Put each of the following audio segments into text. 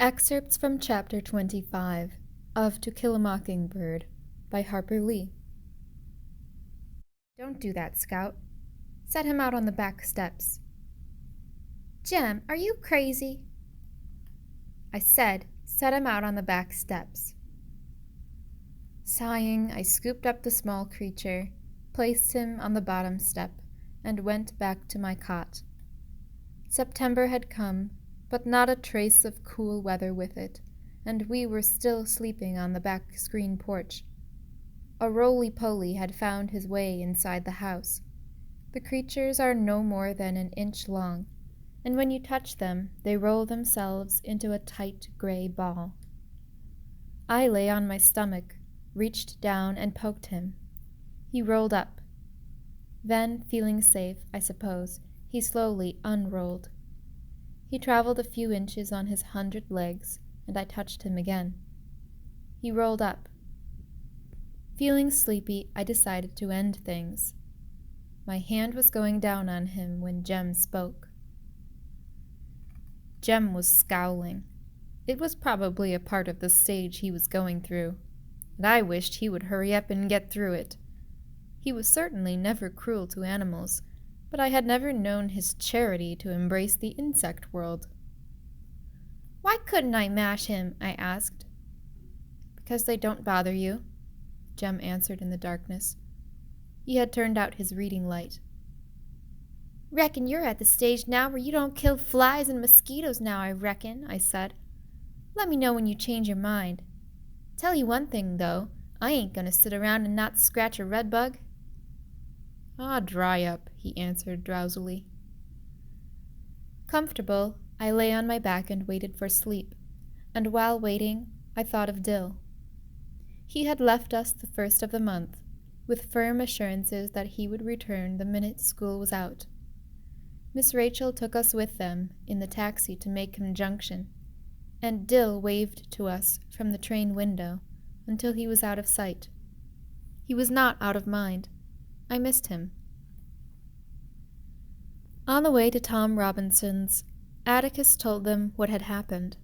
Excerpts from Chapter 25 of To Kill a Mockingbird by Harper Lee. Don't do that, Scout. Set him out on the back steps. Jem, are you crazy? I said, set him out on the back steps. Sighing, I scooped up the small creature, placed him on the bottom step, and went back to my cot. September had come, but not a trace of cool weather with it, and we were still sleeping on the back screen porch. A roly-poly had found his way inside the house. The creatures are no more than an inch long, and when you touch them, they roll themselves into a tight gray ball. I lay on my stomach, reached down and poked him. He rolled up. Then, feeling safe, I suppose, he slowly unrolled. He traveled a few inches on his 100 legs, and I touched him again. He rolled up. Feeling sleepy, I decided to end things. My hand was going down on him when Jem spoke. Jem was scowling. It was probably a part of the stage he was going through, and I wished he would hurry up and get through it. He was certainly never cruel to animals, but I had never known his charity to embrace the insect world. Why couldn't I mash him? I asked. Because they don't bother you, Jem answered in the darkness. He had turned out his reading light. Reckon you're at the stage now where you don't kill flies and mosquitoes now, I reckon, I said. Let me know when you change your mind. Tell you one thing, though, I ain't gonna sit around and not scratch a redbug. Ah, dry up, he answered drowsily. Comfortable, I lay on my back and waited for sleep, and while waiting, I thought of Dill. He had left us the first of the month, with firm assurances that he would return the minute school was out. Miss Rachel took us with them in the taxi to Macomb Junction, and Dill waved to us from the train window until he was out of sight. He was not out of mind. I missed him. On the way to Tom Robinson's, Atticus told them what had happened.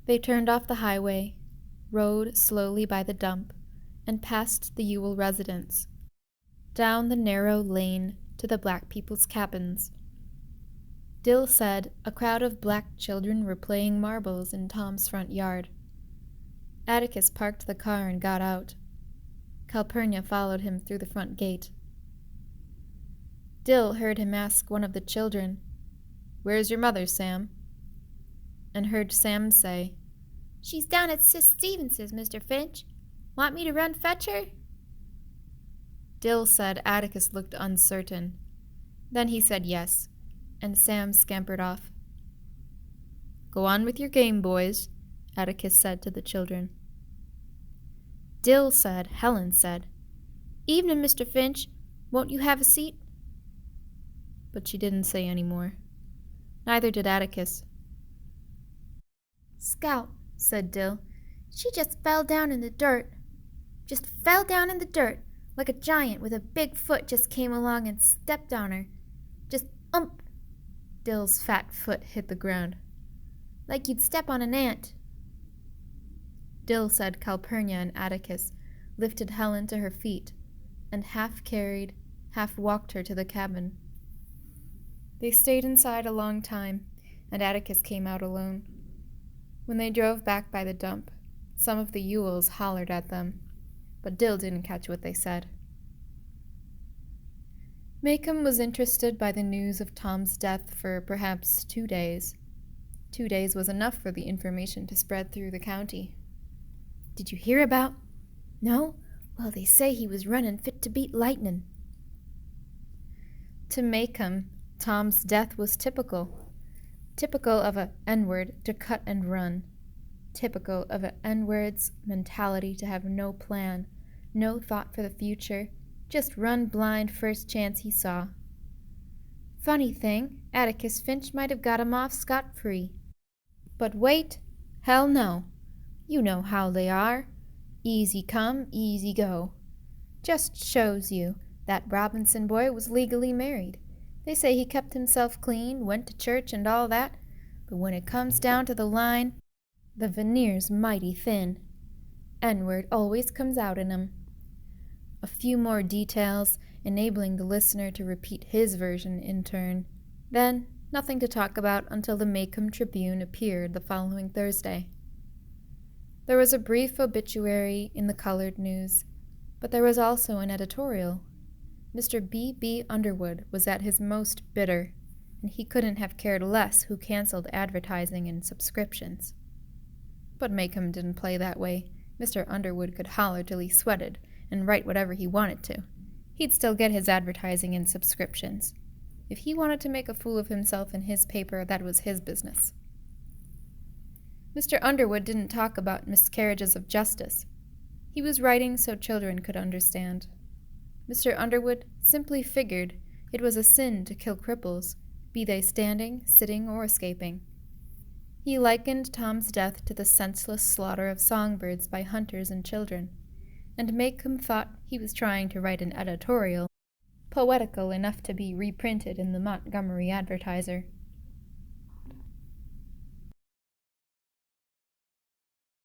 They turned off the highway, rode slowly by the dump, and past the Ewell residence, down the narrow lane to the black people's cabins. Dill said a crowd of black children were playing marbles in Tom's front yard. Atticus parked the car and got out. Calpurnia followed him through the front gate. Dill heard him ask one of the children, "Where's your mother, Sam?" and heard Sam say, "She's down at Sis Stevens's, Mr. Finch. Want me to run fetch her?" Dill said Atticus looked uncertain. Then he said yes, and Sam scampered off. "Go on with your game, boys," Atticus said to the children. Dill said, Helen said, "Evening, Mr. Finch. Won't you have a seat?" But she didn't say any more. Neither did Atticus. "Scout," said Dill, "she just fell down in the dirt. Just fell down in the dirt, like a giant with a big foot just came along and stepped on her. Just ump." Dill's fat foot hit the ground. "Like you'd step on an ant." Dill said Calpurnia and Atticus lifted Helen to her feet and half carried, half walked her to the cabin. They stayed inside a long time, and Atticus came out alone. When they drove back by the dump, some of the Ewells hollered at them, but Dill didn't catch what they said. Macomb was interested by the news of Tom's death for perhaps 2 days. 2 days was enough for the information to spread through the county. "Did you hear about—" "No? Well, they say he was running fit to beat lightning." To Macomb, Tom's death was typical. Typical of a N-word to cut and run. Typical of a N-word's mentality to have no plan, no thought for the future, just run blind first chance he saw. Funny thing, Atticus Finch might have got him off scot-free. But wait, hell no. You know how they are. Easy come, easy go. Just shows you that Robinson boy was legally married. They say he kept himself clean, went to church and all that, but when it comes down to the line, The veneer's mighty thin. N-word always comes out in 'em. A few more details, enabling the listener to repeat his version in turn. Then, nothing to talk about until the Macomb Tribune appeared the following Thursday. There was a brief obituary in the colored news, but there was also an editorial. Mr. B. Underwood was at his most bitter, and he couldn't have cared less who canceled advertising and subscriptions. But Macomb didn't play that way. Mr. Underwood could holler till he sweated and write whatever he wanted to. He'd still get his advertising and subscriptions. If he wanted to make a fool of himself in his paper, that was his business. Mr. Underwood didn't talk about miscarriages of justice. He was writing so children could understand. Mr. Underwood simply figured it was a sin to kill cripples, be they standing, sitting, or escaping. He likened Tom's death to the senseless slaughter of songbirds by hunters and children, and Macomb thought he was trying to write an editorial, poetical enough to be reprinted in the Montgomery Advertiser.